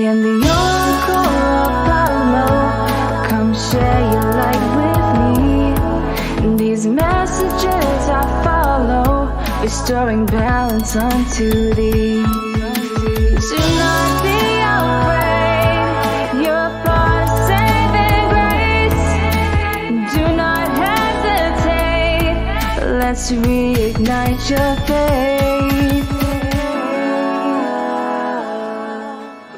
am the oracle Apollo. Come share your light with me. These messages I follow, restoring balance unto thee. Do not be afraid, you're part of saving grace. Do not hesitate, let's reignite your faith.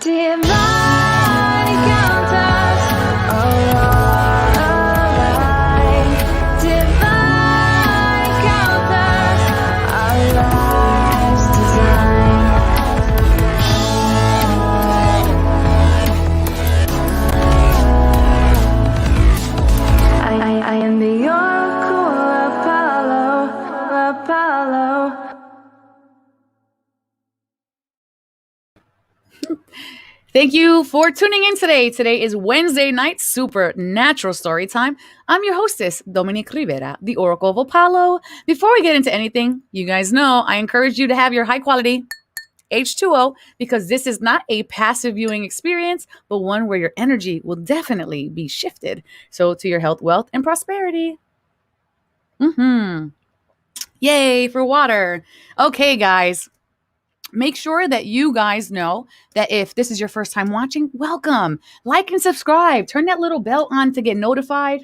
Divine encounters are all alive. Divine encounters, our lives designed. I am the oracle Apollo. Thank you for tuning in today. Today is Wednesday night supernatural story time. I'm your hostess, Dominique Rivera, the Oracle of Apollo. Before we get into anything, you guys know I encourage you to have your high quality H2O because this is not a passive viewing experience, but one where your energy will definitely be shifted. So to your health, wealth, and prosperity. Yay for water. Okay, guys. Make sure that you guys know that if this is your first time watching, welcome. Like and subscribe. Turn that little bell on to get notified.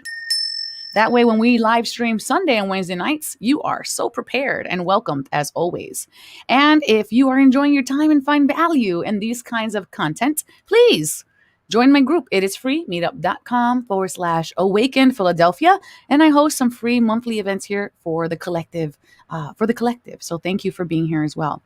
That way, when we live stream Sunday and Wednesday nights, you are so prepared and welcomed as always. And if you are enjoying your time and find value in these kinds of content, please join my group. It is free, meetup.com/Awaken Philadelphia. And I host some free monthly events here for the collective. So thank you for being here as well.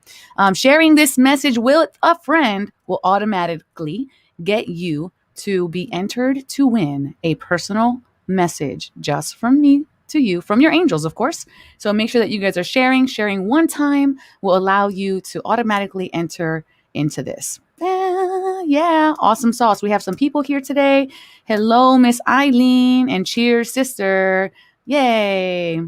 Sharing this message with a friend will automatically get you to be entered to win a personal message just from me to you, from your angels, of course. So make sure that you guys are sharing. Sharing one time will allow you to automatically enter into this. Yeah, awesome sauce. We have some people here today. Hello, Miss Eileen, and cheers, sister. Yay.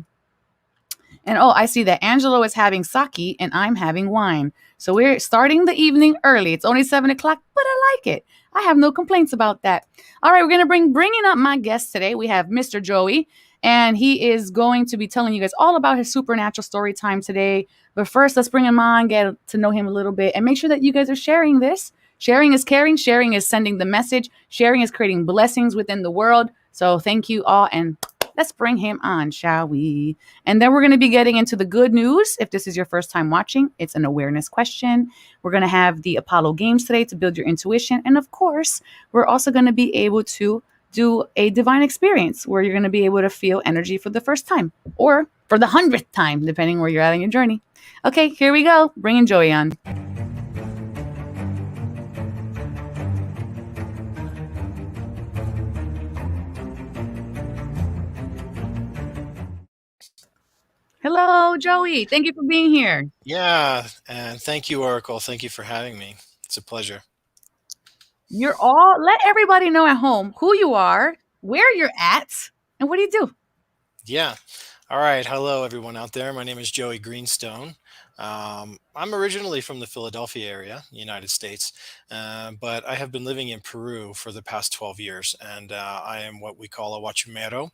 And oh, I see that Angelo is having sake and I'm having wine. So we're starting the evening early. It's only 7 o'clock, but I like it. I have no complaints about that. All right, we're going to bringing up my guest today. We have Mr. Joey, and he is going to be telling you guys all about his supernatural story time today. But first, let's bring him on, get to know him a little bit, and make sure that you guys are sharing this. Sharing is caring. Sharing is sending the message. Sharing is creating blessings within the world. So thank you all, and let's bring him on, shall we? And then we're going to be getting into the good news. If this is your first time watching, it's an awareness question. We're going to have the Apollo games today to build your intuition. And of course, we're also going to be able to do a divine experience where you're going to be able to feel energy for the first time or for the 100th time, depending where you're at in your journey. Okay, here we go. Bringing Joey on. Hello, Joey. Thank you for being here. Yeah, and thank you, Oracle. Thank you for having me. It's a pleasure. Let everybody know at home who you are, where you're at, and what do you do? Yeah. All right. Hello, everyone out there. My name is Joey Greenstone. I'm originally from the Philadelphia area, United States, but I have been living in Peru for the past 12 years, and I am what we call a huachumero,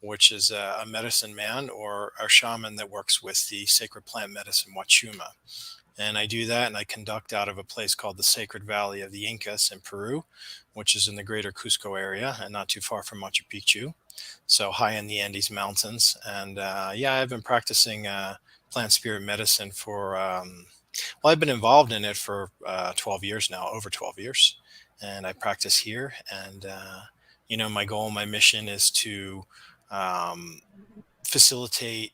which is a medicine man or a shaman that works with the sacred plant medicine Huachuma. And I do that and I conduct out of a place called the Sacred Valley of the Incas in Peru, which is in the greater Cusco area and not too far from Machu Picchu. So high in the Andes Mountains. And I've been practicing plant spirit medicine for, I've been involved in it for 12 years now, over 12 years. And I practice here. And, my goal, my mission is to facilitate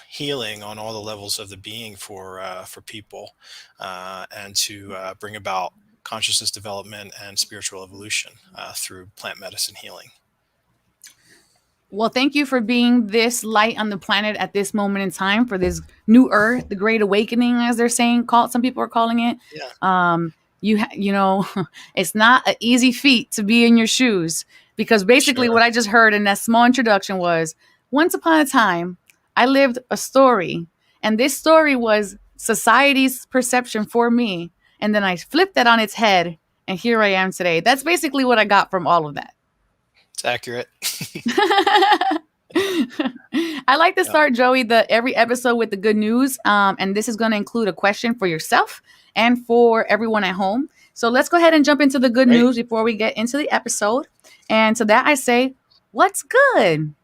healing on all the levels of the being for people, and to bring about consciousness development and spiritual evolution through plant medicine healing. Well, thank you for being this light on the planet at this moment in time for this new earth, the great awakening, as they're saying, some people are calling it. Yeah. It's not an easy feat to be in your shoes, because basically Sure. what I just heard in that small introduction was, once upon a time, I lived a story, and this story was society's perception for me. And then I flipped that on its head And here I am today. That's basically what I got from all of that. It's accurate. I like to Yeah. start, Joey, every episode with the good news. And this is going to include a question for yourself and for everyone at home. So let's go ahead and jump into the good Great. news before we get into the episode. And to that I say, what's good?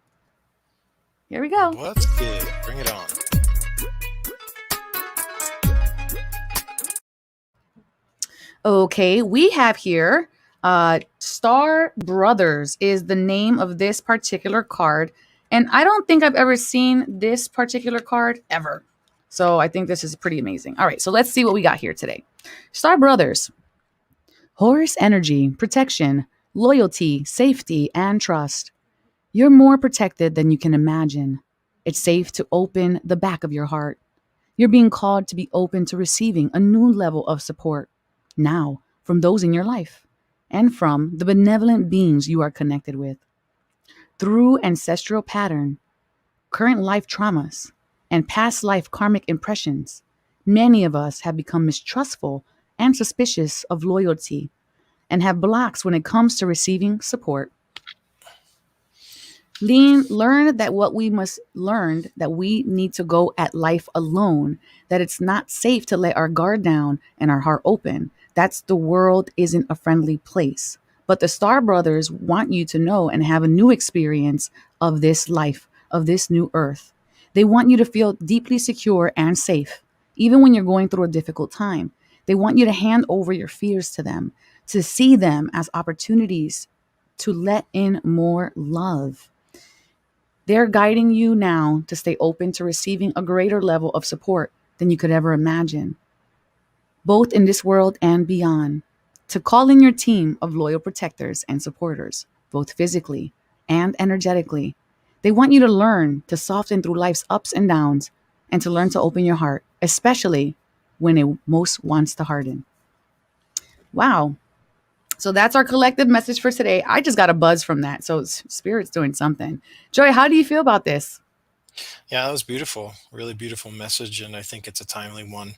Here we go. What's good? Bring it on. Okay, we have here Star Brothers is the name of this particular card. And I don't think I've ever seen this particular card ever. So I think this is pretty amazing. All right, so let's see what we got here today. Star Brothers. Horus energy, protection, loyalty, safety, and trust. You're more protected than you can imagine. It's safe to open the back of your heart. You're being called to be open to receiving a new level of support now from those in your life and from the benevolent beings you are connected with. Through ancestral pattern, current life traumas, and past life karmic impressions, many of us have become mistrustful and suspicious of loyalty and have blocks when it comes to receiving support. Learn that we need to go at life alone, that it's not safe to let our guard down and our heart open. That's the world isn't a friendly place. But the Star Brothers want you to know and have a new experience of this life, of this new earth. They want you to feel deeply secure and safe, even when you're going through a difficult time. They want you to hand over your fears to them, to see them as opportunities to let in more love. They're guiding you now to stay open to receiving a greater level of support than you could ever imagine, both in this world and beyond, to call in your team of loyal protectors and supporters, both physically and energetically. They want you to learn to soften through life's ups and downs and to learn to open your heart, especially when it most wants to harden. Wow. So that's our collective message for today. I just got a buzz from that. So Spirit's doing something. Joy, how do you feel about this? Yeah, that was beautiful. Really beautiful message. And I think it's a timely one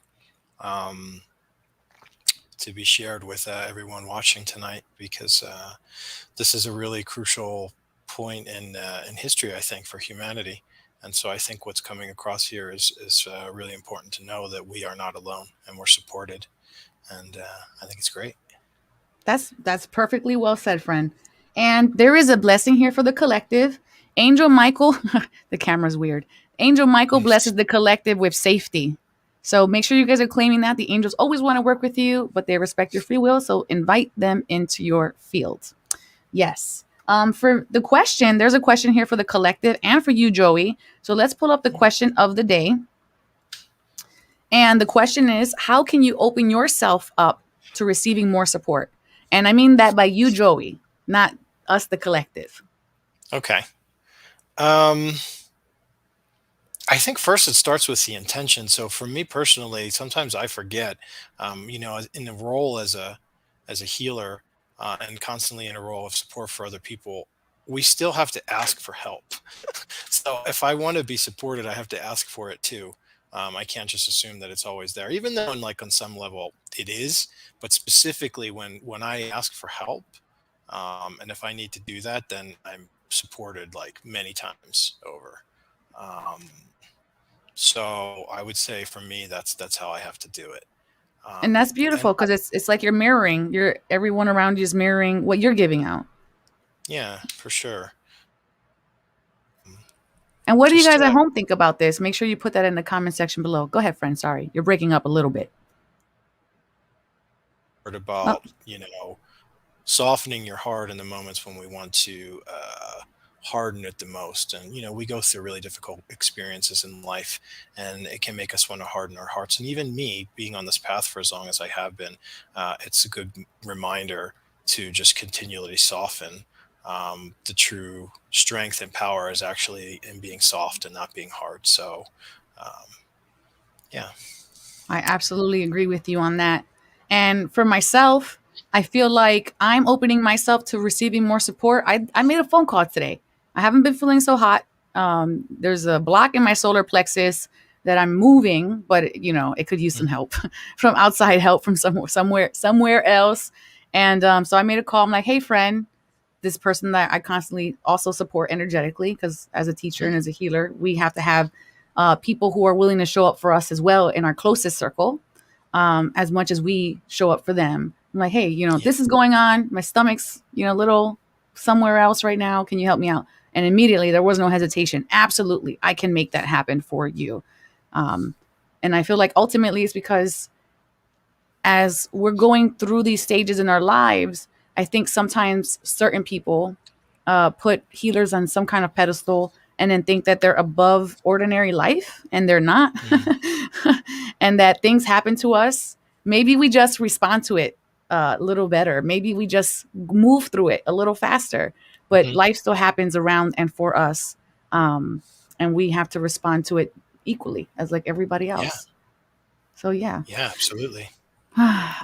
to be shared with everyone watching tonight, because this is a really crucial point in history, I think, for humanity. And so I think what's coming across here is really important to know that we are not alone and we're supported. And I think it's great. That's perfectly well said, friend. And there is a blessing here for the collective. Angel Michael, the camera's weird. Angel Michael blesses the collective with safety. So make sure you guys are claiming that. The angels always want to work with you, but they respect your free will. So invite them into your field. Yes. For the question, there's a question here for the collective and for you, Joey. So let's pull up the question of the day. And the question is, how can you open yourself up to receiving more support? And I mean that by you, Joey, not us, the collective. Okay. I think first it starts with the intention. So for me personally, sometimes I forget, in the role as a healer and constantly in a role of support for other people, we still have to ask for help. So if I want to be supported, I have to ask for it too. I can't just assume that it's always there, even though on some level it is. But specifically when I ask for help, and if I need to do that, then I'm supported like many times over. So I would say for me, that's how I have to do it. And that's beautiful because it's like you're mirroring. Everyone around you is mirroring what you're giving out. Yeah, for sure. And what do you guys at home think about this? Make sure you put that in the comment section below. Go ahead, friend. Sorry, you're breaking up a little bit. About softening your heart in the moments when we want to harden it the most. And we go through really difficult experiences in life, and it can make us want to harden our hearts. And even me being on this path for as long as I have been, it's a good reminder to just continually soften. The true strength and power is actually in being soft and not being hard. So yeah, I absolutely agree with you on that. And for myself, I feel like I'm opening myself to receiving more support. I made a phone call today. I haven't been feeling so hot. There's a block in my solar plexus that I'm moving, but it could use some help from outside help from somewhere else. And so I made a call. I'm like, hey, friend, this person that I constantly also support energetically, because as a teacher Mhm. and as a healer, we have to have people who are willing to show up for us as well in our closest circle, as much as we show up for them. I'm like, hey, Yeah. this is going on. My stomach's, a little somewhere else right now. Can you help me out? And immediately there was no hesitation. Absolutely. I can make that happen for you. Um, and I feel like ultimately it's because as we're going through these stages in our lives, I think sometimes certain people put healers on some kind of pedestal and then think that they're above ordinary life, and they're not. Mhm. And that things happen to us. Maybe we just respond to it a little better. Maybe we just move through it a little faster. But Mhm. life still happens around and for us. Um, and we have to respond to it equally as like everybody Yeah. else. So, yeah. Yeah. Absolutely.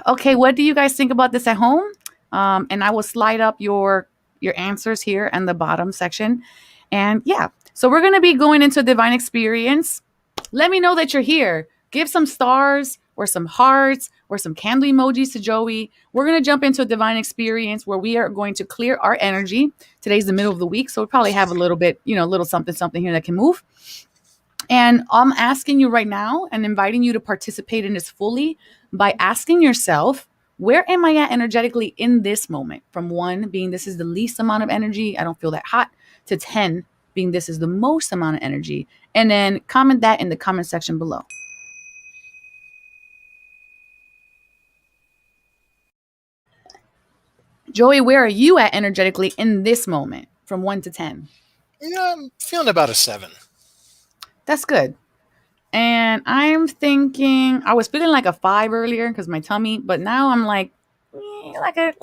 Okay, what do you guys think about this at home? And I will slide up your answers here in the bottom section. And yeah, so we're gonna be going into divine experience. Let me know that you're here. Give some stars or some hearts or some candle emojis to Joey. We're gonna jump into a divine experience where we are going to clear our energy. Today's the middle of the week, so we probably have a little bit, a little something here that can move. And I'm asking you right now and inviting you to participate in this fully by asking yourself, where am I at energetically in this moment? From 1 being this is the least amount of energy, I don't feel that hot, to 10 being this is the most amount of energy. And then comment that in the comment section below. Joey, where are you at energetically in this moment from 1 to 10? Yeah, I'm feeling about a 7. That's good. And I'm thinking I was feeling like a 5 earlier because my tummy, but now I'm like like a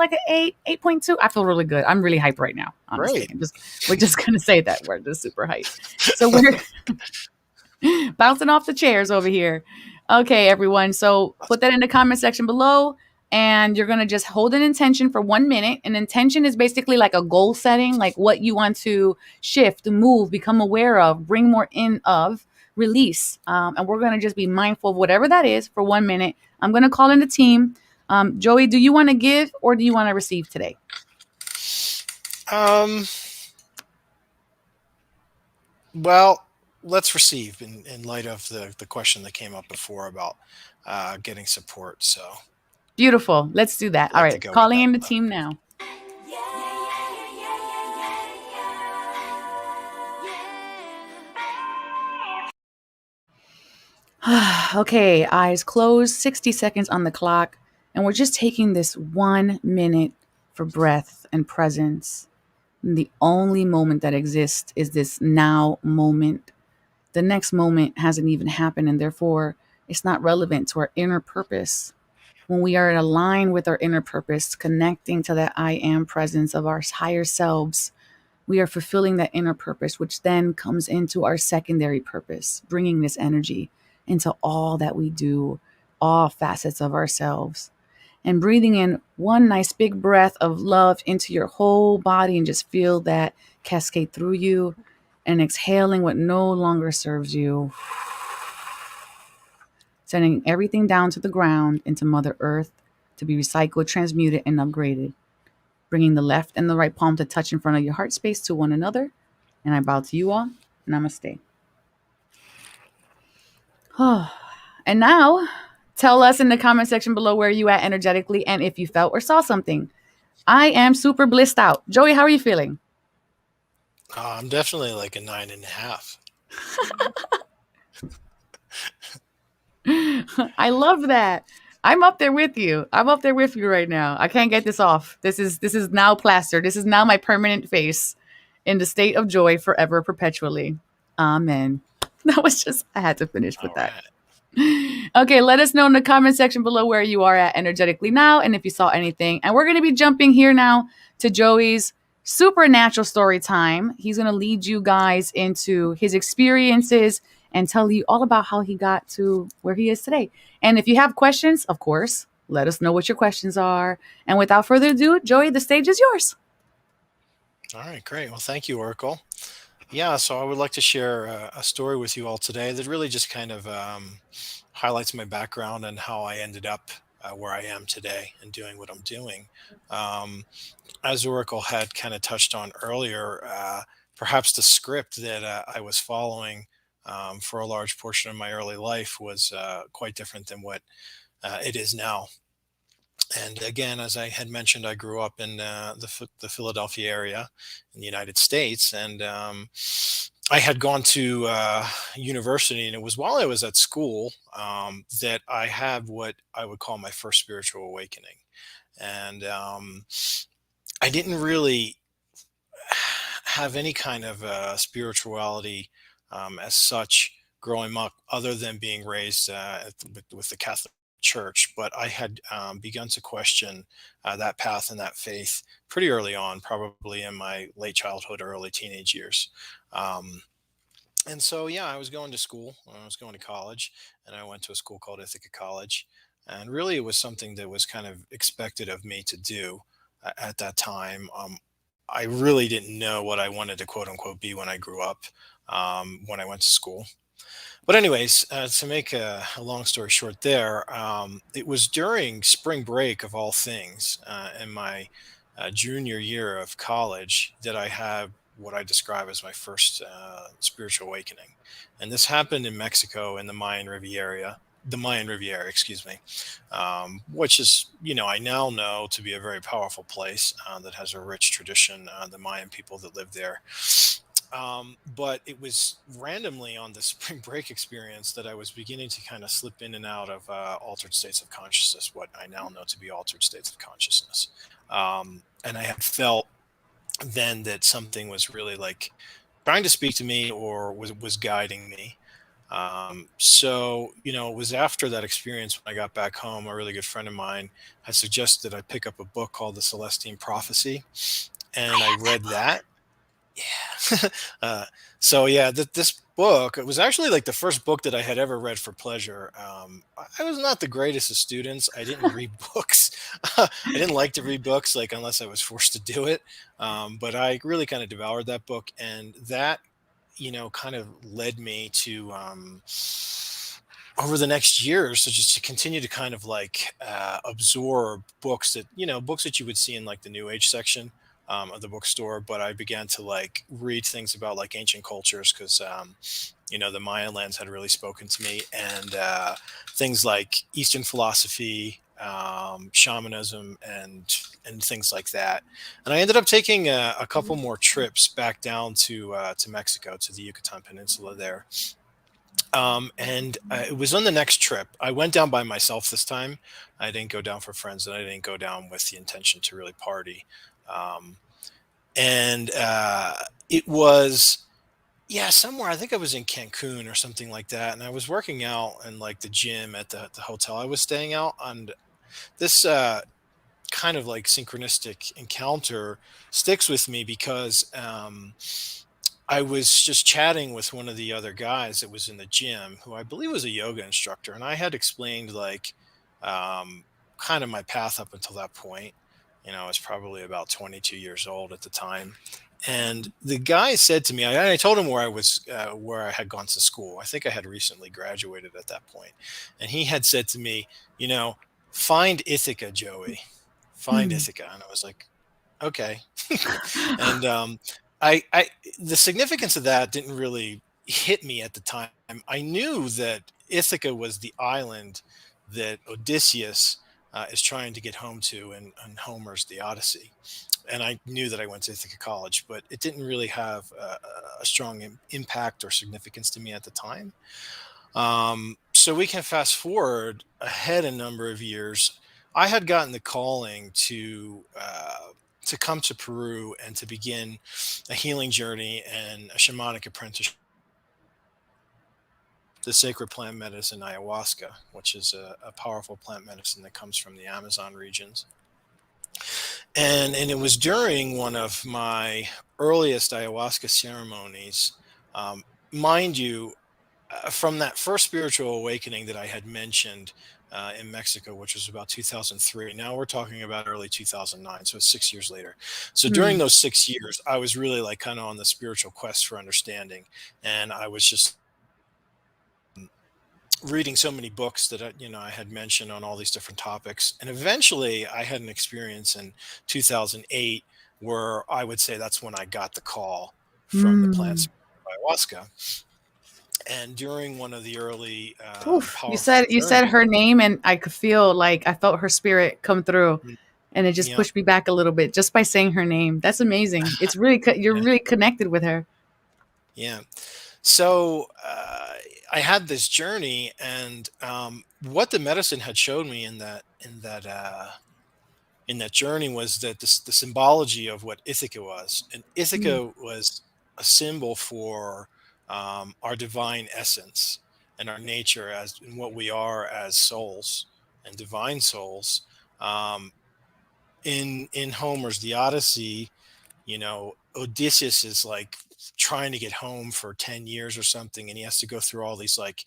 8.2. I feel really good. I'm really hyped right now, honestly. Great. We're just gonna say that we're just super hyped. So we're bouncing off the chairs over here. Okay, everyone. So put that in the comment section below. And you're going to just hold an intention for 1 minute. An intention is basically like a goal setting, like what you want to shift, move, become aware of, bring more in of, release. And we're going to just be mindful of whatever that is for 1 minute. I'm going to call in the team. Joey, do you want to give or do you want to receive today? Um, well, let's receive in light of the question that came up before about getting support. So Beautiful. Let's do that. I'd All like to right. go with Calling that. in the team now. Okay, eyes closed, 60 seconds on the clock. And we're just taking this 1 minute for breath and presence. And the only moment that exists is this now moment. The next moment hasn't even happened, and therefore it's not relevant to our inner purpose. When we are aligned with our inner purpose, connecting to that I am presence of our higher selves, we are fulfilling that inner purpose, which then comes into our secondary purpose, bringing this energy into all that we do, all facets of ourselves. And breathing in one nice big breath of love into your whole body and just feel that cascade through you. And exhaling what no longer serves you, sending everything down to the ground into Mother Earth to be recycled, transmuted, and upgraded. Bringing the left and the right palm to touch in front of your heart space to one another. And I bow to you all. Namaste. And now, tell us in the comment section below where you at energetically and if you felt or saw something. I am super blissed out. Joey, how are you feeling? I'm definitely like a 9.5. I love that. I'm up there with you. I'm up there with you right now. I can't get this off. This is now plaster. This is now my permanent face in the state of joy forever, perpetually. Amen. That was just I had to finish with All that. right. Okay, let us know in the comment section below where you are at energetically now and if you saw anything. And we're going to be jumping here now to Joey's supernatural story time. He's going to lead you guys into his experiences and tell you all about how he got to where he is today. And if you have questions, of course, let us know what your questions are. And without further ado, Joey, the stage is yours. All right, great. Well, thank you, Oracle. Yeah, so I would like to share a story with you all today that really just kind of highlights my background and how I ended up where I am today and doing what I'm doing. Um, as Oracle had kind of touched on earlier, perhaps the script that I was following for a large portion of my early life was quite different than what it is now. And again, as I had mentioned, I grew up in the Philadelphia area in the United States, and I had gone to university, and it was while I was at school that I had what I would call my first spiritual awakening. And I didn't really have any kind of spirituality as such growing up, other than being raised with the Catholic Church. But I had begun to question that path and that faith pretty early on, probably in my late childhood, early teenage years. Um, and so, yeah, I was going to school. I was going to college, and I went to a school called Ithaca College. And really, it was something that was kind of expected of me to do at that time. I really didn't know what I wanted to quote unquote be when I grew up, when I went to school. But anyways, to make a long story short, there, it was during spring break of all things, in my junior year of college, that I had what I describe as my first spiritual awakening, and this happened in Mexico in the Mayan Riviera, excuse me, which is, I now know to be a very powerful place that has a rich tradition. The Mayan people that lived there, but it was randomly on the spring break experience that I was beginning to kind of slip in and out of altered states of consciousness, what I now know to be altered states of consciousness. And I had felt then that something was really like trying to speak to me, or was guiding me. So, it was after that experience when I got back home, a really good friend of mine had suggested I pick up a book called The Celestine Prophecy. I And I have that read book. that. Yeah. So yeah, this book, it was actually like the first book that I had ever read for pleasure. I was not the greatest of students. I didn't read books. I didn't like to read books, like unless I was forced to do it. But I really kind of devoured that book, and that, kind of led me to, over the next years, so just to continue to kind of like absorb books that you would see in like the new age section of the bookstore. But I began to like read things about like ancient cultures, because the Mayan lands had really spoken to me, and things like Eastern philosophy, shamanism, and things like that. And I ended up taking a couple more trips back down to Mexico, to the Yucatan Peninsula there. And it was on the next trip. I went down by myself this time. I didn't go down for friends, and I didn't go down with the intention to really party. Um, and it was, yeah, somewhere. I think I was in Cancun or something like that. And I was working out in like the gym at the hotel I was staying out. And this kind of like synchronistic encounter sticks with me, because I was just chatting with one of the other guys that was in the gym, who I believe was a yoga instructor, and I had explained like um, kind of my path up until that point. I was probably about 22 years old at the time, and the guy said to me, I told him where I had gone to school. I think I had recently graduated at that point, and he had said to me, you know, find Ithaca, Joey, find Hmm. Ithaca, and I was like, okay. And I the significance of that didn't really hit me at the time. I knew that Ithaca was the island that Odysseus is trying to get home to in Homer's The Odyssey, and I knew that I went to Ithaca College, but it didn't really have a strong impact or significance to me at the time. So we can fast forward ahead a number of years. I had gotten the calling to come to Peru and to begin a healing journey and a shamanic apprenticeship, the sacred plant medicine ayahuasca, which is a powerful plant medicine that comes from the Amazon regions. And it was during one of my earliest ayahuasca ceremonies, um, mind you, from that first spiritual awakening that I had mentioned in Mexico, which was about 2003. Now we're talking about early 2009, so it's 6 years later. So during Hmm. those 6 years, I was really like kind of on the spiritual quest for understanding, and I was just reading so many books that I had mentioned on all these different topics, and eventually I had an experience in 2008 where I would say that's when I got the call from the Mm. plants ayahuasca. And during one of the early Oof. powerful You said journeys, her name, and I could feel like I felt her spirit come through, mm, and it just yeah, pushed me back a little bit just by saying her name. That's amazing. It's really you're yeah, really connected with her. yeah. So I had this journey, and what the medicine had showed me in that journey was that the symbology of what Ithica was, and Mm. Ithica was a symbol for our divine essence and our nature as and what we are as souls and divine souls. Um, in Homer's The Odyssey, Odysseus is like trying to get home for 10 years or something, and he has to go through all these like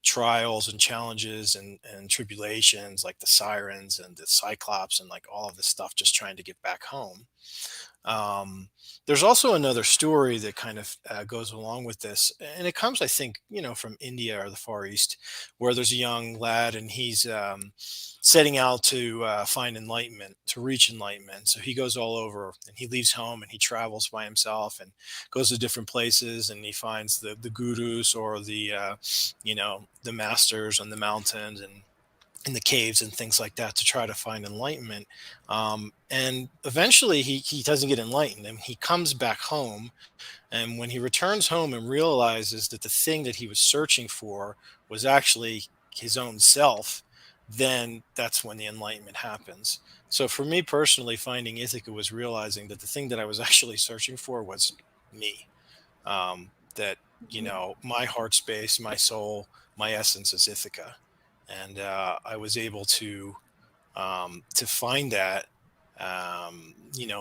trials and challenges and tribulations, like the sirens and the cyclops and like all of this stuff, just trying to get back home. um, there's also another story that kind of goes along with this, and it comes, I think, from India or the Far East, where there's a young lad and he's setting out to find enlightenment, to reach enlightenment. So he goes all over and he leaves home and he travels by himself and goes to different places, and he finds the gurus or the masters on the mountains and in the caves and things like that to try to find enlightenment. And eventually he doesn't get enlightened, and he comes back home. And when he returns home and realizes that the thing that he was searching for was actually his own self, then that's when the enlightenment happens. So for me personally, finding Ithaca was realizing that the thing that I was actually searching for was me. That my heart space, my soul, my essence is Ithaca, and I was able to find that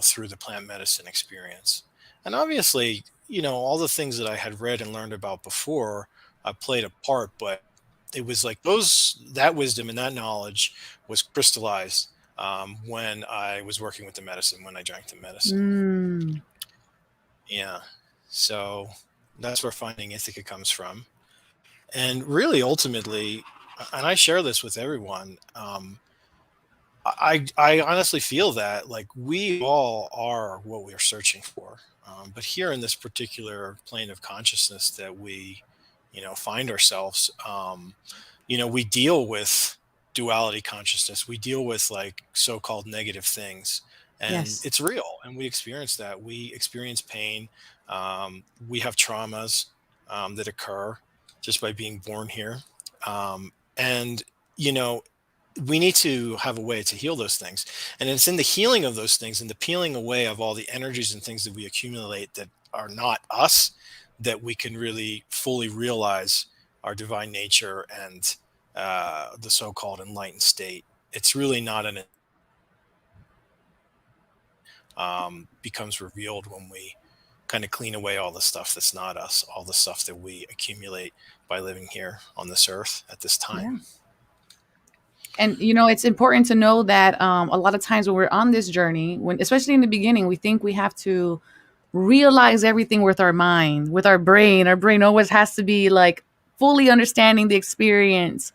through the plant medicine experience. And obviously, all the things that I had read and learned about before played a part, but it was like that wisdom and that knowledge was crystallized when I was working with the medicine, when I drank the medicine. Mm. Yeah. So that's where finding Ithaca comes from. And really, ultimately, and I share this with everyone, I honestly feel that like we all are what we're searching for. But here in this particular plane of consciousness that we, find ourselves, we deal with duality consciousness. We deal with like so-called negative things, and Yes. it's real. And we experience that. We experience pain. We have traumas that occur just by being born here. And you know, we need to have a way to heal those things, and it's in the healing of those things and the peeling away of all the energies and things that we accumulate that are not us, that we can really fully realize our divine nature and the so-called enlightened state. It's really not an becomes revealed when we kind of clean away all the stuff that's not us, all the stuff that we accumulate by living here on this earth at this time. Yeah. And it's important to know that a lot of times when we're on this journey, when especially in the beginning, we think we have to realize everything with our mind, with our brain. Our brain always has to be like fully understanding the experience.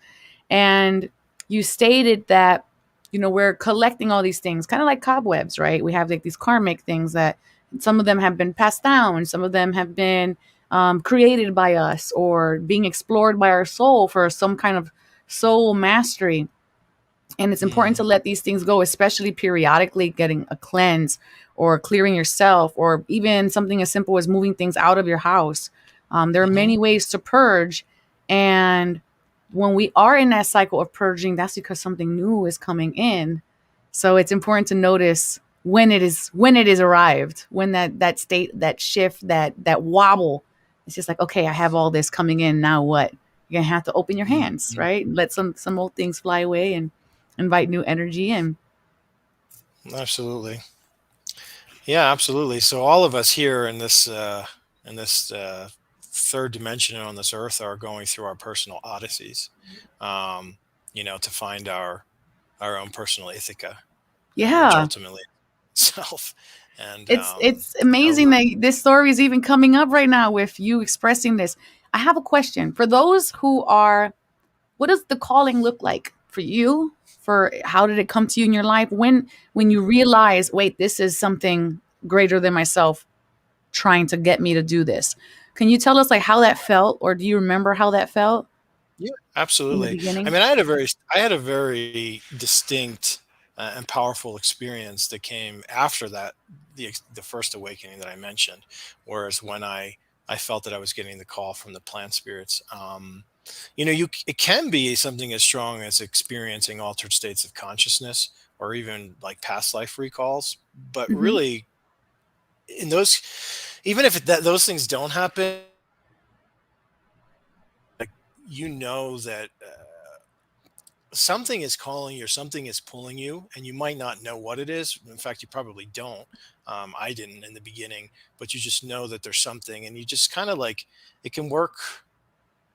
And you stated that we're collecting all these things, kind of like cobwebs, right? We have like these karmic things that some of them have been passed down, some of them have been created by us or being explored by our soul for some kind of soul mastery. And it's important to Hmm. let these things go, especially periodically getting a cleanse or clearing yourself, or even something as simple as moving things out of your house. There are Hmm. many ways to purge. And when we are in that cycle of purging, that's because something new is coming in. So it's important to notice when it is arrived, when that state, that shift, that wobble. It's just like, okay, I have all this coming in. Now what? You're gonna have to open your hands, Hmm. right? Let some old things fly away and invite new energy in. Absolutely. Yeah, absolutely. So all of us here in this third dimension on this earth are going through our personal odysseys, um, to find our own personal Ithica, which Yeah. ultimately is self. And It's so, amazing that this story is even coming up right now with you expressing this. I have a question for those who are what does the calling look like for you? For how did it come to you in your life? When you realize, wait, this is something greater than myself trying to get me to do this. Can you tell us like how that felt, or do you remember how that felt Yeah, in the absolutely. I beginning? mean, I had a very distinct and powerful experience that came after that, the first awakening that I mentioned, whereas when I felt that I was getting the call from the plant spirits. It can be something as strong as experiencing altered states of consciousness or even like past life recalls, but Hmm. really in those, even if those things don't happen, like you know that something is calling you or something is pulling you, and you might not know what it is. In fact, you probably don't. I didn't in the beginning, but you just know that there's something, and you just kind of like it can work,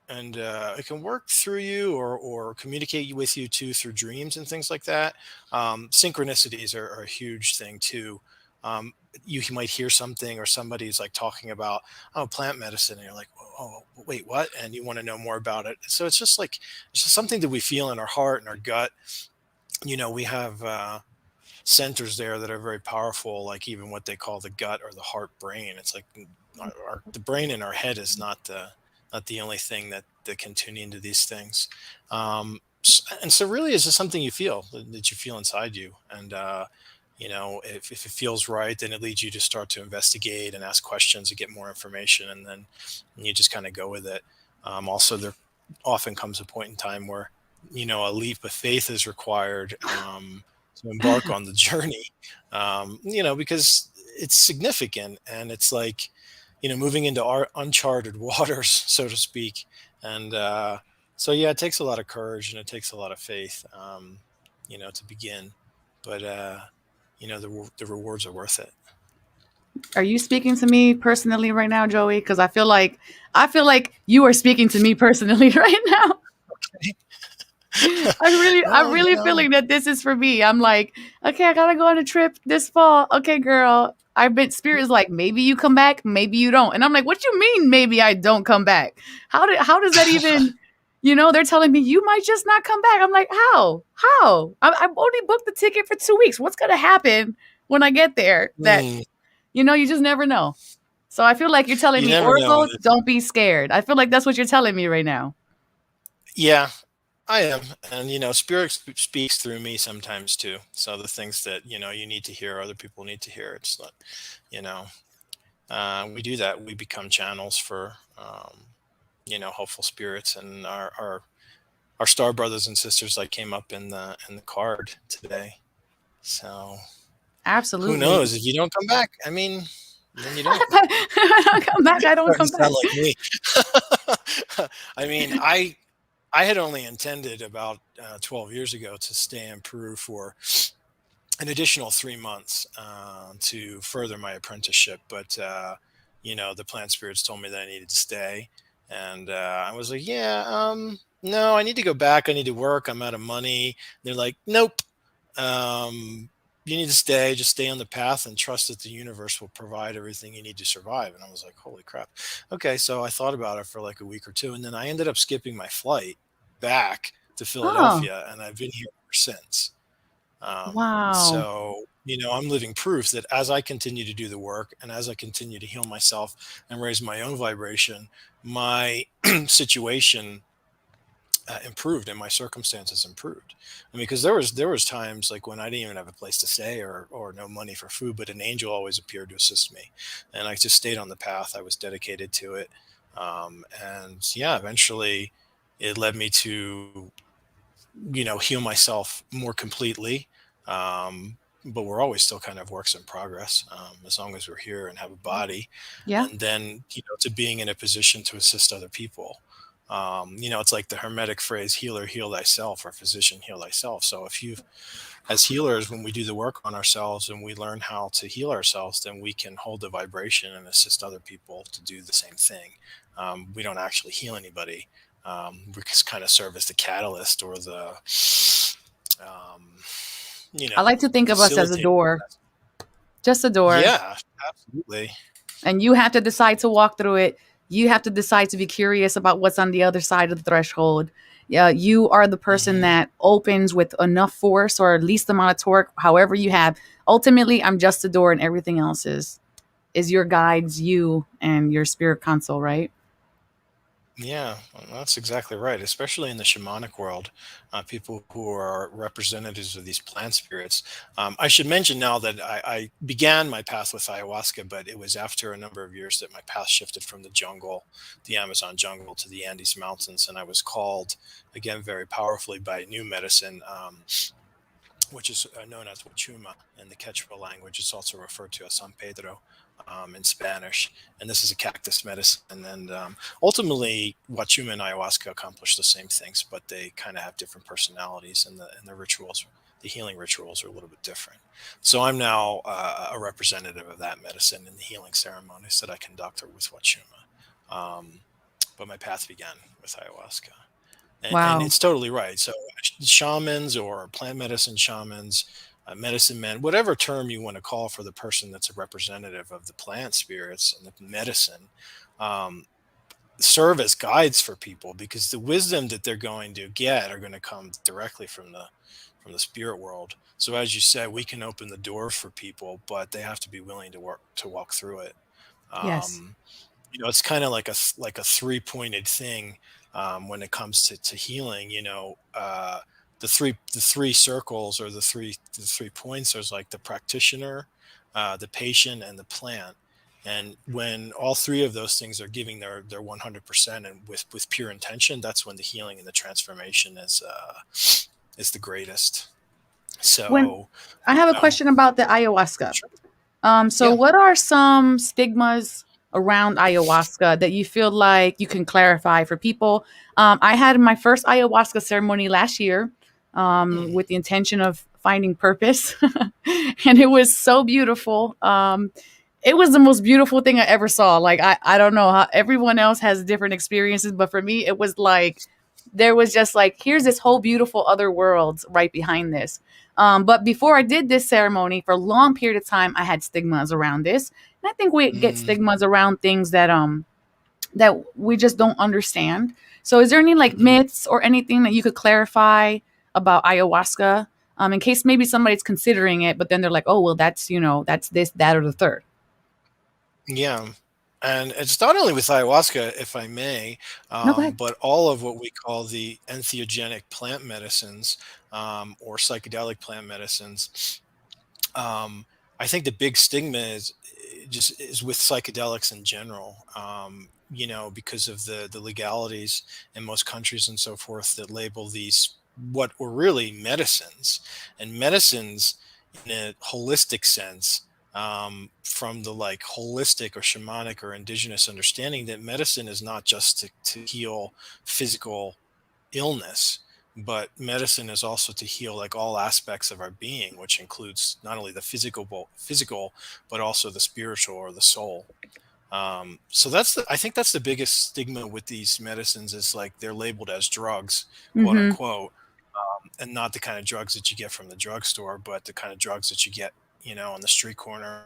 and it can work through you or communicate with you too through dreams and things like that. Synchronicities are a huge thing too. Um, you might hear something or somebody's like talking about plant medicine, and you're like, oh wait, what? And you want to know more about it. So it's just like it's just something that we feel in our heart and our gut. We have centers there that are very powerful, like even what they call the gut or the heart brain. It's like the brain in our head is not the only thing that can tune into these things. And so really it's just something you feel that you feel inside you. And if it feels right, then it leads you to start to investigate and ask questions to get more information, and then you just kind of go with it. Also, there often comes a point in time where a leap of faith is required, to embark on the journey, because it's significant, and it's like, moving into our uncharted waters, so to speak. And so, yeah, it takes a lot of courage and it takes a lot of faith, to begin. But, the rewards are worth it. Are you speaking to me personally right now, Joey? Because I feel like you are speaking to me personally right now. I'm Well, really feeling that this is for me. I'm like, okay, I gotta go on a trip this fall. Okay, girl. I've been Spirit is like, maybe you come back, maybe you don't. And I'm like, what you mean maybe I don't come back? How does that even, they're telling me you might just not come back. I'm like, how? How? I've only booked the ticket for 2 weeks. What's gonna happen when I get there? That mm, you just never know. So I feel like you're telling you me, never know. Oracle, don't be scared. I feel like that's what you're telling me right now. Yeah, I am. And, spirit speaks through me sometimes too. So the things that, you need to hear, other people need to hear. It's not, you know, we do that. We become channels for, hopeful spirits, and our star brothers and sisters like came up in the card today. So who Absolutely. knows if you don't come back? I mean, then you don't. I don't come back. I don't Starting come to sound back. like me. I mean, I had only intended about 12 years ago to stay in Peru for an additional 3 months to further my apprenticeship. But, the plant spirits told me that I needed to stay. And I was like, yeah, no, I need to go back. I need to work. I'm out of money. They're like, nope. You need to stay. Just stay on the path and trust that the universe will provide everything you need to survive. And I was like, holy crap. Okay. So I thought about it for like a week or two. And then I ended up skipping my flight back to Oh, Philadelphia. And I've been here ever since. wow. So, I'm living proof that as I continue to do the work and as I continue to heal myself and raise my own vibration, my situation improved and my circumstances improved. I mean, because there was times like when I didn't even have a place to stay or no money for food, but an angel always appeared to assist me, and I just stayed on the path. I was dedicated to it, and yeah, eventually, it led me to heal myself more completely. Um, but we're always still kind of works in progress, as long as we're here and have a body, Yeah. and then to being in a position to assist other people. It's like the hermetic phrase, healer heal thyself, or physician heal thyself. So if you, as healers, when we do the work on ourselves and we learn how to heal ourselves, then we can hold the vibration and assist other people to do the same thing. We don't actually heal anybody. We just kind of serve as the catalyst or um, I like to think of us as a facilitate. door, just a door. Yeah, absolutely. And you have to decide to walk through it. You have to decide to be curious about what's on the other side of the threshold. Yeah, you are the person Hmm. that opens with enough force or least amount of torque, however you have. Ultimately, I'm just a door, and everything else is your guides, you and your spirit console, right? Yeah, that's exactly right. Especially in the shamanic world, people who are representatives of these plant spirits. I should mention now that I began my path with ayahuasca, but it was after a number of years that my path shifted from the jungle, the Amazon jungle, to the Andes Mountains, and I was called again very powerfully by new medicine. Which is known as Wachuma in the Quechua language. It's also referred to as San Pedro in Spanish. And this is a cactus medicine. And ultimately, Wachuma and ayahuasca accomplish the same things, but they kind of have different personalities, and the rituals, the healing rituals, are a little bit different. So I'm now a representative of that medicine in the healing ceremonies that I conduct are with Wachuma. Um, but my path began with ayahuasca. And Wow. it's totally right. So shamans or plant medicine shamans, medicine men, whatever term you want to call for the person that's a representative of the plant spirits and the medicine, um, serve as guides for people, because the wisdom that they're going to get are going to come directly from the spirit world. So as you said, we can open the door for people, but they have to be willing to walk through it. Yes. Um, it's kind of like like a three-pointed thing when it comes to healing. The three circles, or the three points, there's like the practitioner, the patient, and the plant. And when all three of those things are giving their 100% and with pure intention, that's when the healing and the transformation is the greatest. When So, I you have a know, question about the ayahuasca. sure. So Yeah. what are some stigmas around ayahuasca that you feel like you can clarify for people? I had my first ayahuasca ceremony last year Hmm. with the intention of finding purpose, and it was so beautiful. It was the most beautiful thing I ever saw. Like I don't know how everyone else has different experiences, but for me, it was like there was just like here's this whole beautiful other world right behind this. But before I did this ceremony, for a long period of time, I had stigmas around this, and I think we get Mm-hmm. stigmas around things that we just don't understand. So, is there any like myths or anything that you could clarify about ayahuasca, in case maybe somebody's considering it, but then they're like, oh, well, that's this, that, or the third. Yeah. And it's not only with ayahuasca, if I may, No, go ahead. but all of what we call the entheogenic plant medicines, or psychedelic plant medicines. um, I think the big stigma is with psychedelics in general. Because of the legalities in most countries and so forth that label these what were really medicines, and medicines in a holistic sense. From the like holistic or shamanic or indigenous understanding that medicine is not just to heal physical illness, but medicine is also to heal like all aspects of our being, which includes not only the physical, but also the spiritual or the soul. So I think that's the biggest stigma with these medicines, is like they're labeled as drugs, quote Mm-hmm. unquote, and not the kind of drugs that you get from the drugstore, but the kind of drugs that you get, on the street corner,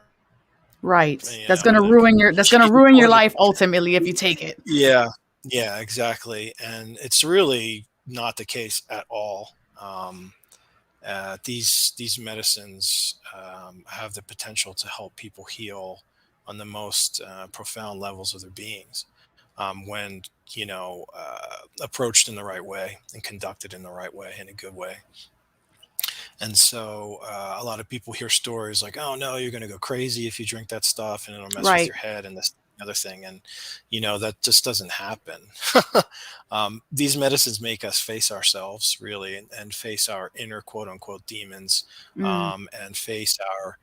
Right. you That's know, gonna the ruin your. That's gonna cheap ruin your corner. life ultimately if you take it. Yeah, yeah, exactly. And it's really not the case at all. These medicines have the potential to help people heal on the most profound levels of their beings, when approached in the right way and conducted in the right way, in a good way. And so a lot of people hear stories like, "Oh no, you're going to go crazy if you drink that stuff, and it'll mess with Right. your head and this and other thing." And that just doesn't happen. These medicines make us face ourselves, really, and face our inner quote unquote demons, Mm. and face our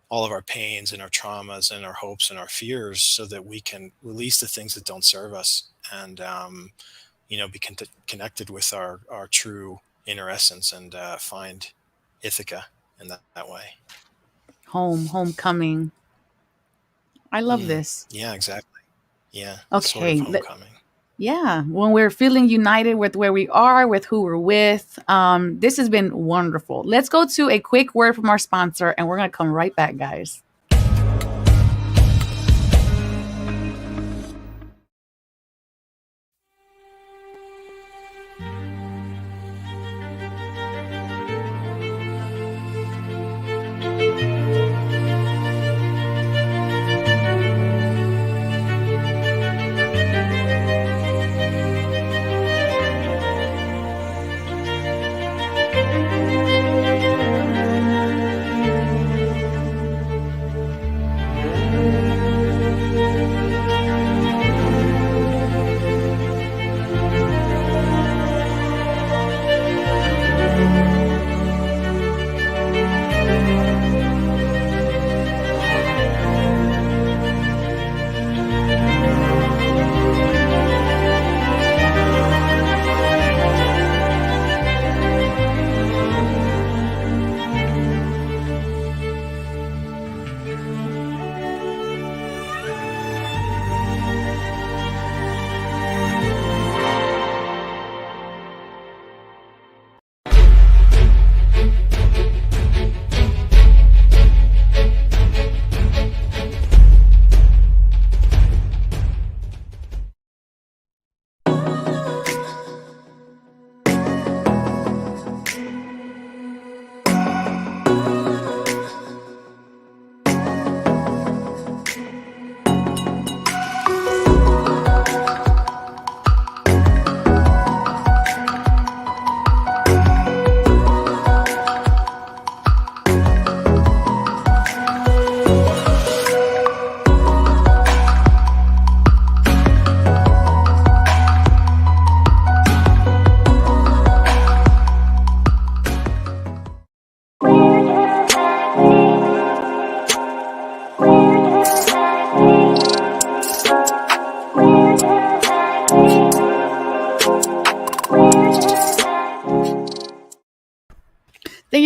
all of our pains and our traumas and our hopes and our fears, so that we can release the things that don't serve us, and be connected with our true inner essence, and find Ithaca in that way. Homecoming. I love this. Yeah, exactly. Yeah, a sort of Okay. homecoming. Yeah, when we're feeling united with where we are, with who we're with, this has been wonderful. Let's go to a quick word from our sponsor, and we're going to come right back, guys.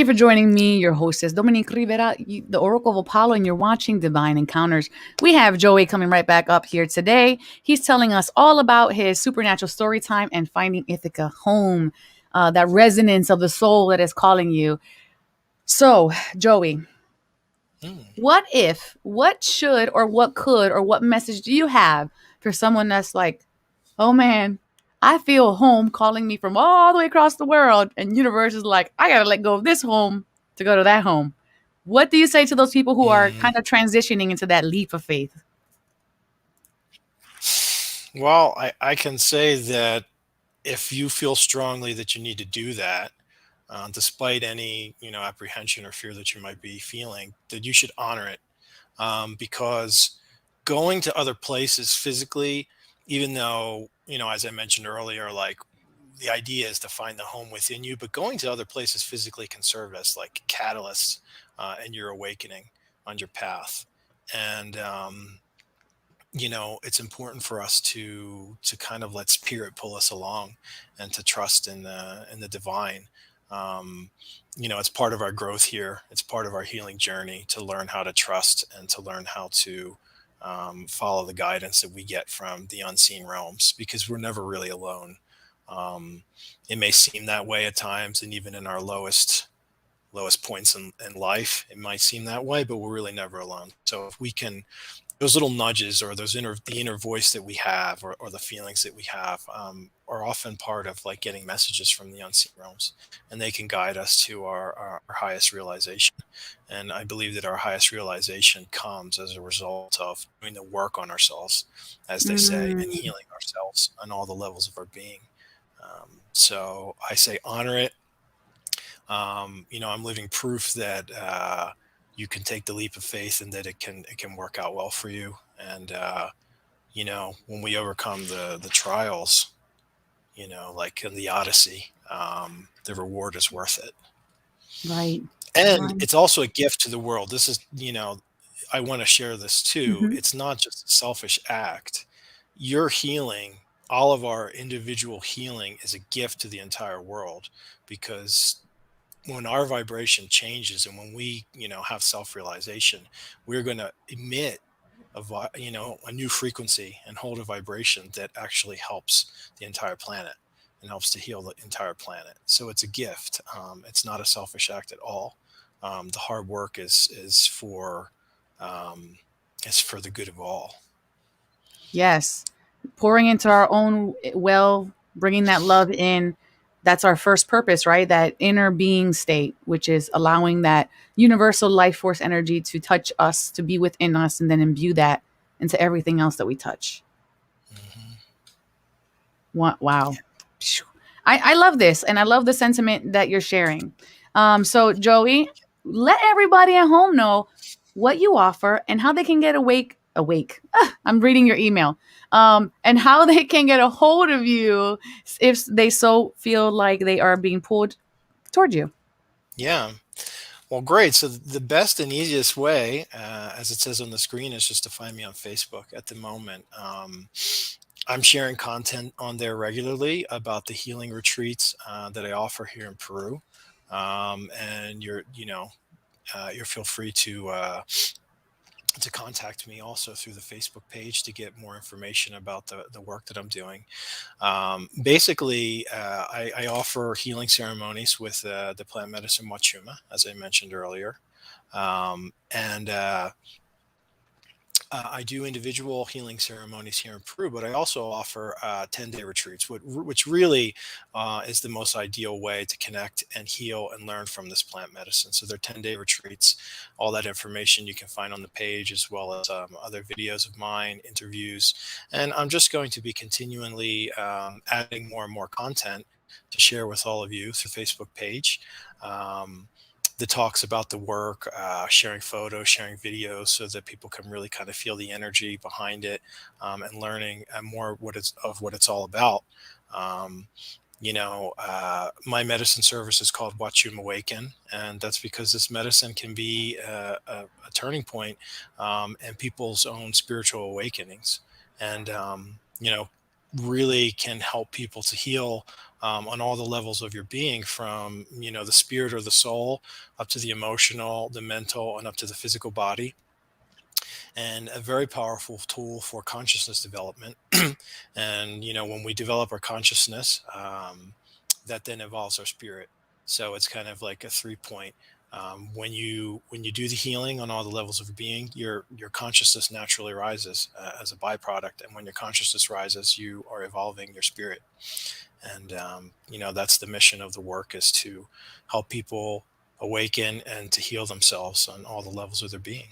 you for joining me, your hostess, Dominique Rivera, the Oracle of Apollo, and you're watching Divine Encounters. We have Joey coming right back up here today. He's telling us all about his supernatural story time and finding Ithaca home, that resonance of the soul that is calling you. So, Joey, Hmm. what should, or what could, or what message do you have for someone that's like, oh man, I feel home calling me from all the way across the world, and universe is like, I gotta let go of this home to go to that home. What do you say to those people who are Hmm. kind of transitioning into that leap of faith? Well, I can say that if you feel strongly that you need to do that, despite any apprehension or fear that you might be feeling, that you should honor it, because going to other places physically, even though as I mentioned earlier, like the idea is to find the home within you, but going to other places physically can serve as like catalysts in your awakening on your path. And it's important for us to kind of let spirit pull us along and to trust in the divine. um, it's part of our growth here. It's part of our healing journey to learn how to trust and to learn how to follow the guidance that we get from the unseen realms, because we're never really alone. um, it may seem that way at times, and even in our lowest points in life it might seem that way, but we're really never alone. So if we can, those little nudges, or the inner voice that we have, or the feelings that we have, are often part of like getting messages from the unseen realms, and they can guide us to our highest realization. And I believe that our highest realization comes as a result of doing the work on ourselves, as they say, and Mm, healing ourselves on all the levels of our being. So I say honor it. I'm living proof that you can take the leap of faith, and that it can work out well for you. And when we overcome the trials, like in the Odyssey, the reward is worth it. right. And Right. it's also a gift to the world. This is, I want to share this too. Hmm. It's not just a selfish act. Your healing, all of our individual healing, is a gift to the entire world, because when our vibration changes, and when we have self-realization, we're going to emit a new frequency and hold a vibration that actually helps the entire planet and helps to heal the entire planet. So it's a gift. It's not a selfish act at all. The hard work um, is for the good of all. Yes. Pouring into our own well, bringing that love in. That's our first purpose, right? That inner being state, which is allowing that universal life force energy to touch us, to be within us, and then imbue that into everything else that we touch. Hmm. Wow. Phew. I love this, and I love the sentiment that you're sharing. So, Joey, let everybody at home know what you offer and how they can get awake. Ah, I'm reading your email. And how they can get a hold of you if they so feel like they are being pulled toward you. Yeah. Well, great. So the best and easiest way, as it says on the screen, is just to find me on Facebook at the moment. I'm sharing content on there regularly about the healing retreats that I offer here in Peru. And you're feel free to contact me also through the Facebook page to get more information about the work that I'm doing. Basically, I offer healing ceremonies with the plant medicine Wachuma, as I mentioned earlier. And I do individual healing ceremonies here in Peru, but I also offer 10-day retreats, which really is the most ideal way to connect and heal and learn from this plant medicine. So they're 10-day retreats. All that information you can find on the page, as well as other videos of mine, interviews. And I'm just going to be continually adding more and more content to share with all of you through the Facebook page. Um, that talks about the work, sharing photos, sharing videos, so that people can really kind of feel the energy behind it, and learning more what it's all about. Um, my medicine service is called Watch You Awaken, and that's because this medicine can be a turning point in people's own spiritual awakenings. And really can help people to heal on all the levels of your being, from the spirit or the soul, up to the emotional, the mental, and up to the physical body. And a very powerful tool for consciousness development. And when we develop our consciousness, that then evolves our spirit. So it's kind of like a 3 point. When you do the healing on all the levels of your being, your consciousness naturally rises as a byproduct. And when your consciousness rises, you are evolving your spirit. And that's the mission of the work, is to help people awaken and to heal themselves on all the levels of their being.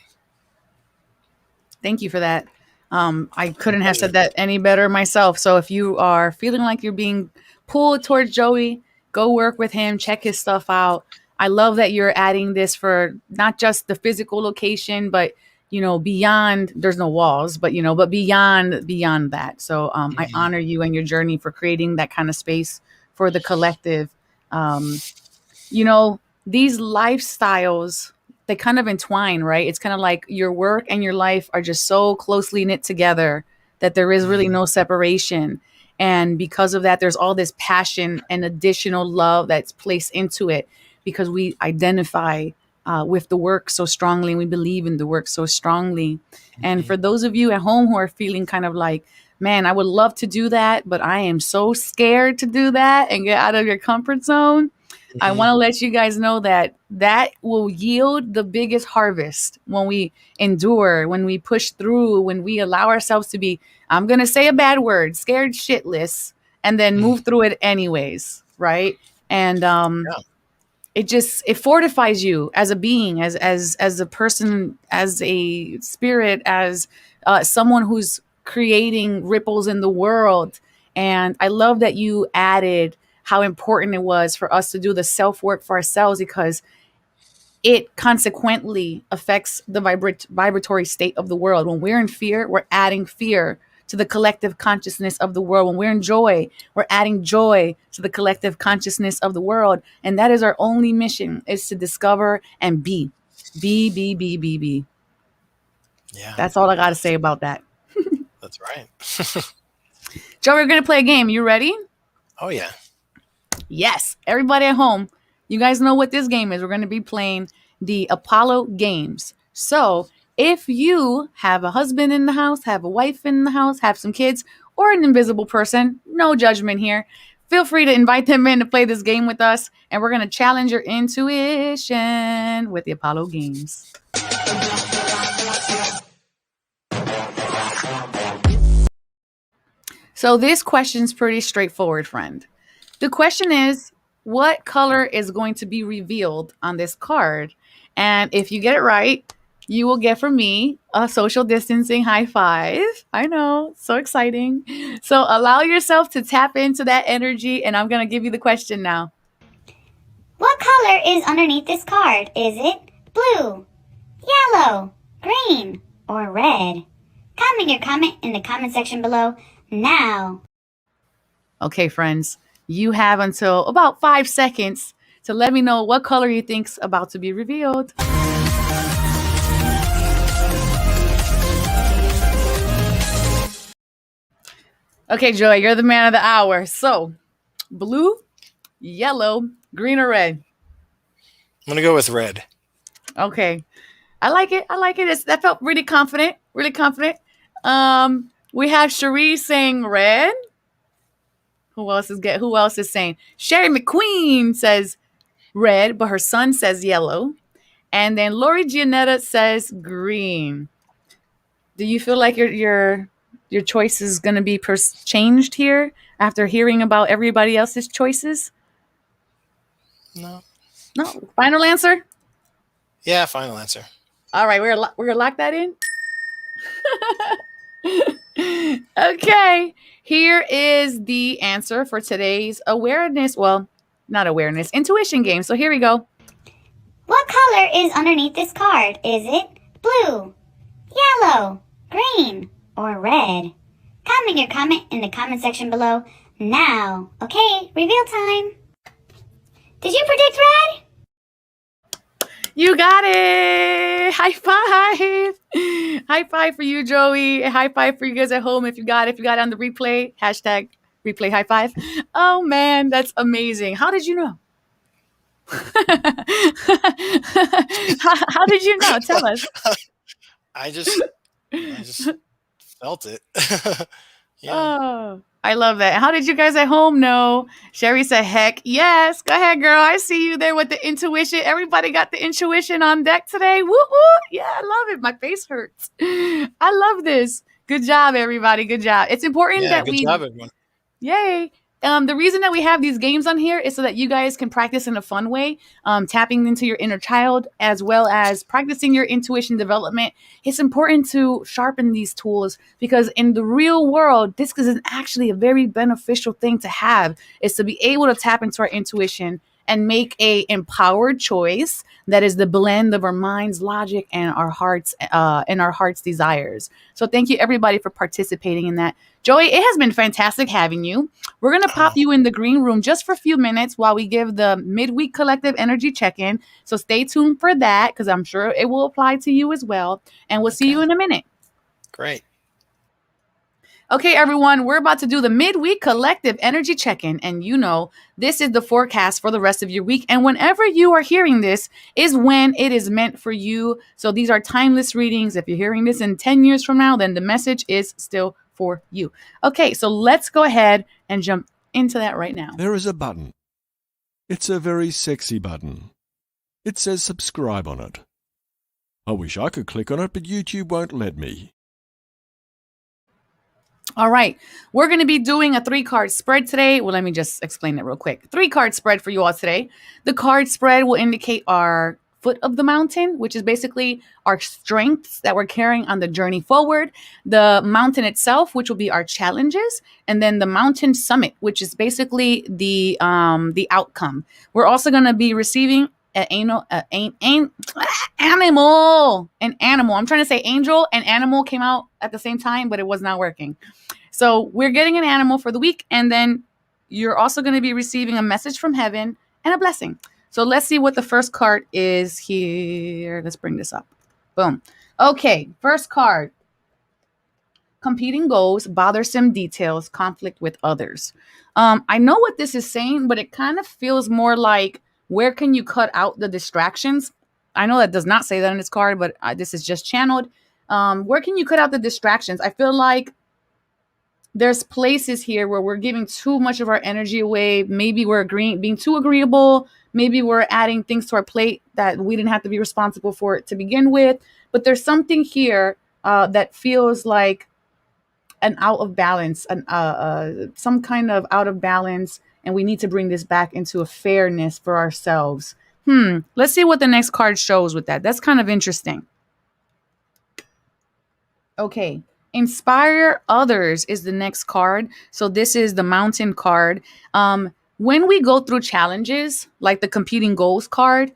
Thank you for that. I couldn't have said that any better myself. So if you are feeling like you're being pulled towards Joey, go work with him, check his stuff out. I love that you're adding this for not just the physical location, but beyond. There's no walls, but beyond that. So I honor you and your journey for creating that kind of space for the collective. These lifestyles, they kind of entwine, right? It's kind of like your work and your life are just so closely knit together that there is really no separation. And because of that, there's all this passion and additional love that's placed into it, because we identify with the work so strongly, and we believe in the work so strongly. And for those of you at home who are feeling kind of like, man, I would love to do that, but I am so scared to do that and get out of your comfort zone, I want to let you guys know that will yield the biggest harvest when we endure, when we push through, when we allow ourselves to be, I'm going to say a bad word, scared shitless, and then move through it anyways, right? And it fortifies you as a being, as a person, as a spirit, as someone who's creating ripples in the world. And I love that you added how important it was for us to do the self-work for ourselves, because it consequently affects the vibratory state of the world. When we're in fear, we're adding fear to the collective consciousness of the world. When we're in joy, we're adding joy to the collective consciousness of the world. And that is our only mission, is to discover and be. Be. Yeah. That's all I got to say about that. That's right. Joe, we're going to play a game. You ready? Oh, yeah. Yes. Everybody at home, you guys know what this game is. We're going to be playing the Apollo games. So if you have a husband in the house, have a wife in the house, have some kids, or an invisible person, no judgment here, feel free to invite them in to play this game with us. And we're going to challenge your intuition with the Apollo games. So this question's pretty straightforward, friend. The question is, what color is going to be revealed on this card? And if you get it right, you will get from me a social distancing high five. I know, so exciting. So allow yourself to tap into that energy, and I'm going to give you the question now. What color is underneath this card? Is it blue, yellow, green, or red? Comment your comment in the comment section below now. Okay, friends, you have until about 5 seconds to let me know what color you think's about to be revealed. Okay, Joy, you're the man of the hour. So, blue, yellow, green, or red? I'm going to go with red. Okay. I like it. That felt really confident. Really confident. We have Cherie saying red. Who else is saying? Sherry McQueen says red, but her son says yellow. And then Lori Gianetta says green. Do you feel like your choice is going to be changed here after hearing about everybody else's choices? No. Final answer? Yeah, final answer. All right, we're gonna lock that in. Okay, here is the answer for today's awareness. Well, not awareness, intuition game. So here we go. What color is underneath this card? Is it blue, yellow, green, or red? Comment your comment in the comment section below now. Okay, reveal time. Did you predict red? You got it. High five. High five for you, Joey. High five for you guys at home if you got it on the replay. Hashtag replay high five. Oh man, that's amazing. How did you know? How did you know? Tell us. I just felt it. Yeah. Oh, I love that. How did you guys at home know? Sherry said, heck yes. Go ahead, girl. I see you there with the intuition. Everybody got the intuition on deck today. Woo woo. Yeah, I love it. My face hurts. I love this. Good job, everybody. Good job. It's important Yeah, that good job, everyone. Yay. The reason that we have these games on here is so that you guys can practice in a fun way, tapping into your inner child as well as practicing your intuition development. It's important to sharpen these tools because in the real world, this is actually a very beneficial thing to have, is to be able to tap into our intuition and make a empowered choice that is the blend of our mind's logic and our heart's desires. So thank you everybody for participating in that. Joey, it has been fantastic having you. We're going to pop you in the green room just for a few minutes while we give the midweek collective energy check-in. So stay tuned for that because I'm sure it will apply to you as well. And we'll see you in a minute. Great. Okay, everyone, we're about to do the midweek collective energy check-in. And you know, this is the forecast for the rest of your week. And whenever you are hearing this is when it is meant for you. So these are timeless readings. If you're hearing this in 10 years from now, then the message is still for you. Okay, so let's go ahead and jump into that right now. There is a button. It's a very sexy button. It says subscribe on it. I wish I could click on it, but YouTube won't let me. All right, we're going to be doing a 3-card spread today. Well, let me just explain it real quick. 3-card spread for you all today. The card spread will indicate our foot of the mountain, which is basically our strengths that we're carrying on the journey forward. The mountain itself, which will be our challenges, and then the mountain summit, which is basically the outcome. We're also going to be receiving an animal. I'm trying to say angel and animal came out at the same time, but it was not working. So we're getting an animal for the week, and then you're also going to be receiving a message from heaven and a blessing. So let's see what the first card is here. Let's bring this up. Boom. Okay, first card. Competing goals, bothersome details, conflict with others. I know what this is saying, but it kind of feels more like, where can you cut out the distractions? I know that does not say that on this card, but this is just channeled. Where can you cut out the distractions? I feel like there's places here where we're giving too much of our energy away. Maybe we're being too agreeable. Maybe we're adding things to our plate that we didn't have to be responsible for it to begin with. But there's something here that feels like an out of balance, some kind of out of balance. And we need to bring this back into a fairness for ourselves. Let's see what the next card shows with that. That's kind of interesting. Okay. Inspire others is the next card. So this is the mountain card. When we go through challenges, like the competing goals card,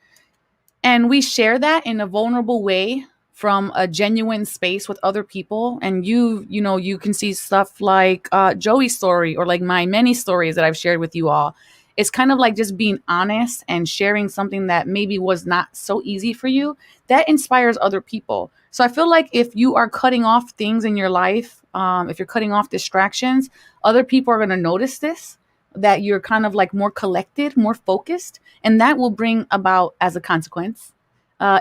and we share that in a vulnerable way from a genuine space with other people, and you can see stuff like Joey's story or like my many stories that I've shared with you all. It's kind of like just being honest and sharing something that maybe was not so easy for you. That inspires other people. So I feel like if you are cutting off things in your life, if you're cutting off distractions, other people are going to notice this, that you're kind of like more collected, more focused, and that will bring about, as a consequence,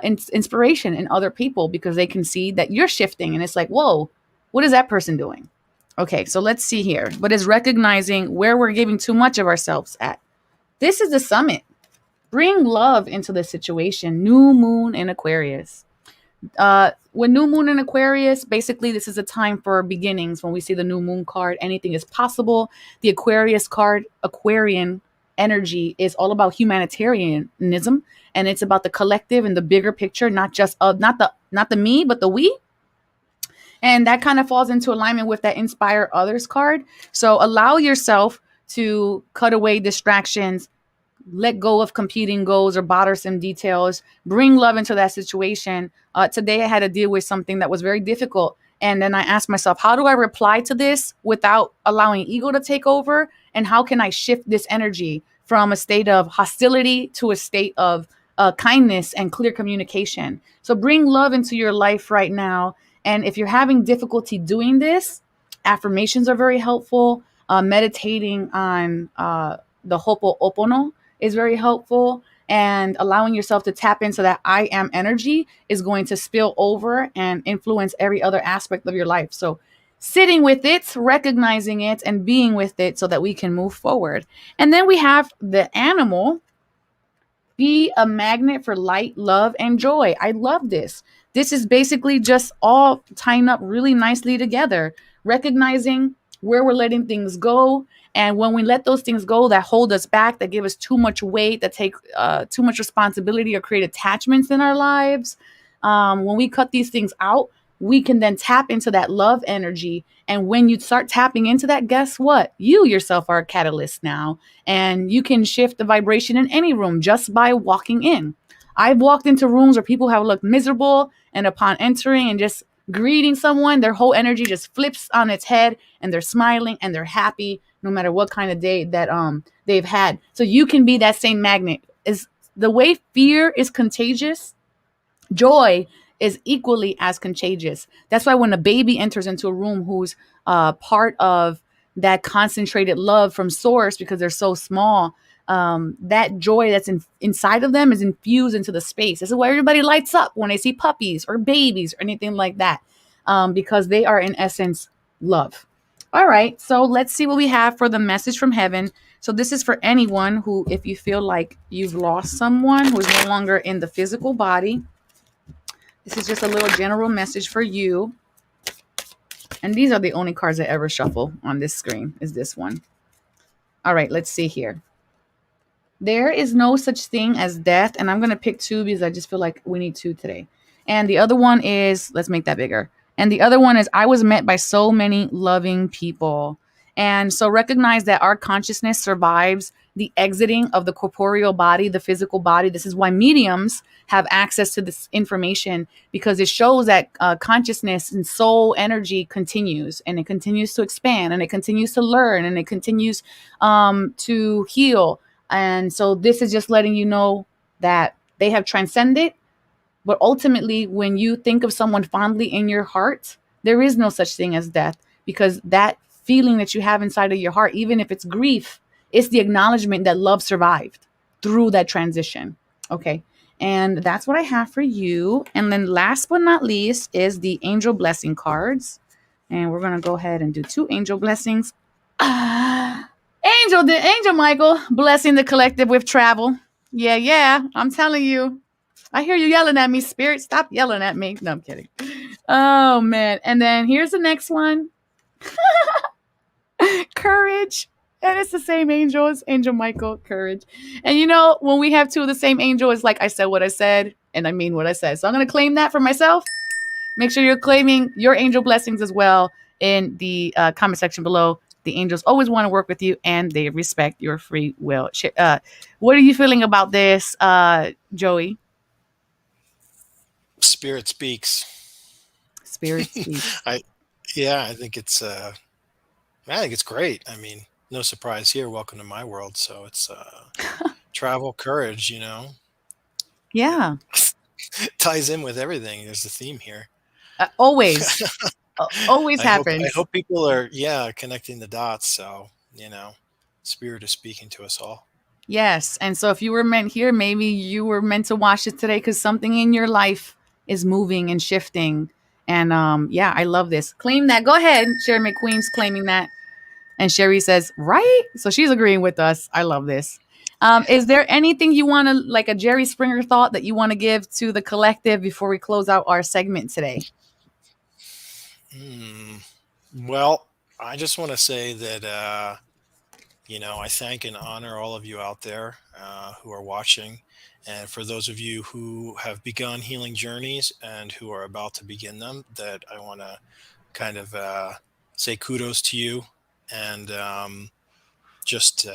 inspiration in other people because they can see that you're shifting and it's like, whoa, what is that person doing? Okay, so let's see here. But it's recognizing where we're giving too much of ourselves at. This is the summit. Bring love into the situation. New moon in Aquarius. When new moon in Aquarius, basically this is a time for beginnings. When we see the new moon card, anything is possible. The Aquarius card, Aquarian energy, is all about humanitarianism, and it's about the collective and the bigger picture, not just not the me, but the we. And that kind of falls into alignment with that inspire others card. So allow yourself to cut away distractions, let go of competing goals or bothersome details, bring love into that situation. Today I had to deal with something that was very difficult. And then I asked myself, how do I reply to this without allowing ego to take over? And how can I shift this energy from a state of hostility to a state of kindness and clear communication. So bring love into your life right now. And if you're having difficulty doing this, affirmations are very helpful. Meditating on the Ho'oponopono is very helpful. And allowing yourself to tap into that I am energy is going to spill over and influence every other aspect of your life. So sitting with it, recognizing it, and being with it so that we can move forward. And then we have the animal, be a magnet for light, love, and joy. I love this. This is basically just all tying up really nicely together, recognizing where we're letting things go. And when we let those things go that hold us back, that give us too much weight, that take too much responsibility or create attachments in our lives, when we cut these things out, we can then tap into that love energy. And when you start tapping into that, guess what? You yourself are a catalyst now. And you can shift the vibration in any room just by walking in. I've walked into rooms where people have looked miserable, and upon entering and just greeting someone, their whole energy just flips on its head, and they're smiling and they're happy no matter what kind of day that they've had. So you can be that same magnet. Is the way fear is contagious, joy is equally as contagious. That's why when a baby enters into a room who's part of that concentrated love from source, because they're so small, that joy that's inside of them is infused into the space. This is why everybody lights up when they see puppies or babies or anything like that, because they are in essence love. All right, so let's see what we have for the message from heaven. So this is for anyone who, if you feel like you've lost someone who is no longer in the physical body, this is just a little general message for you. And these are the only cards I ever shuffle on this screen, is this one. All right, let's see here. There is no such thing as death. And I'm going to pick two because I just feel like we need two today. And the other one is, let's make that bigger. And the other one is, I was met by so many loving people. And so recognize that our consciousness survives the exiting of the corporeal body, the physical body. This is why mediums have access to this information, because it shows that consciousness and soul energy continues, and it continues to expand, and it continues to learn, and it continues to heal. And so this is just letting you know that they have transcended. But ultimately, when you think of someone fondly in your heart, there is no such thing as death, because that feeling that you have inside of your heart, even if it's grief, it's the acknowledgement that love survived through that transition. Okay. And that's what I have for you. And then last but not least is the angel blessing cards. And we're going to go ahead and do two angel blessings. Angel Michael, blessing the collective with travel. Yeah, I'm telling you. I hear you yelling at me, Spirit. Stop yelling at me. No, I'm kidding. Oh, man. And then here's the next one. Courage. And it's the same angel as Angel Michael, courage. And you know, when we have two of the same angel, it's like I said what I said, and I mean what I said. So I'm going to claim that for myself. Make sure you're claiming your angel blessings as well in the comment section below. The angels always want to work with you, and they respect your free will. What are you feeling about this, Joey? Spirit speaks. Spirit speaks. I think it's great. I mean, no surprise here. Welcome to my world. So it's travel, courage, Yeah. ties in with everything. There's a theme here. Always. Always happens. I hope people are connecting the dots. So, Spirit is speaking to us all. Yes. And so if you were meant here, maybe you were meant to watch it today because something in your life is moving and shifting. And I love this. Claim that. Go ahead. Sherry McQueen's claiming that. And Sherry says, right? So she's agreeing with us. I love this. Is there anything you want to, like a Jerry Springer thought that you want to give to the collective before we close out our segment today? Well, I just want to say that, I thank and honor all of you out there who are watching. And for those of you who have begun healing journeys and who are about to begin them, that I want to kind of say kudos to you, and just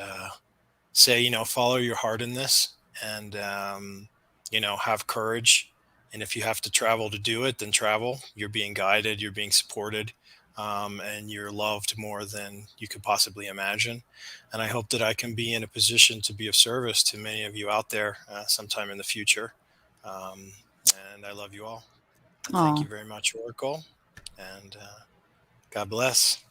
say, follow your heart in this, and, have courage. And if you have to travel to do it, then travel. You're being guided, you're being supported. and you're loved more than you could possibly imagine. And I hope that I can be in a position to be of service to many of you out there sometime in the future. Um, and I love you all. And thank Oh, you very much, Oracle. And God bless.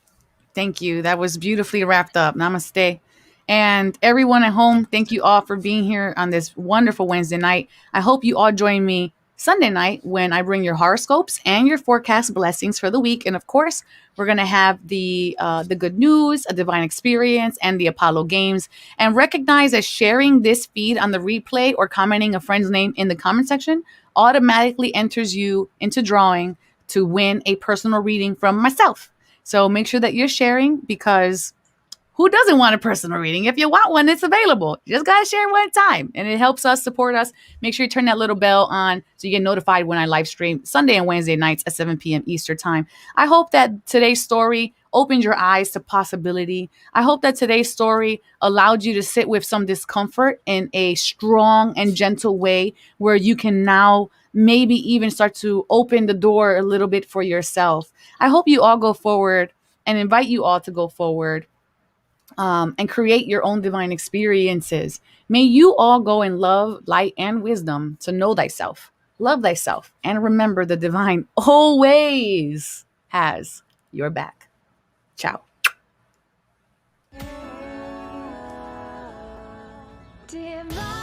thank you. That was beautifully wrapped up. Namaste. And everyone at home, thank you all for being here on this wonderful Wednesday night. I hope you all join me Sunday night when I bring your horoscopes and your forecast blessings for the week. And of course, we're gonna have the good news, a divine experience, and the Apollo games. And recognize that sharing this feed on the replay or commenting a friend's name in the comment section automatically enters you into drawing to win a personal reading from myself. So make sure that you're sharing, because who doesn't want a personal reading? If you want one, it's available. You just got to share one time, and it helps us support us. Make sure you turn that little bell on so you get notified when I live stream Sunday and Wednesday nights at 7 p.m. Eastern time. I hope that today's story opened your eyes to possibility. I hope that today's story allowed you to sit with some discomfort in a strong and gentle way, where you can now maybe even start to open the door a little bit for yourself. I hope you all go forward, and invite you all to go forward, and create your own divine experiences. May you all go in love, light, and wisdom to know thyself, love thyself, and remember the divine always has your back. Ciao. Divine.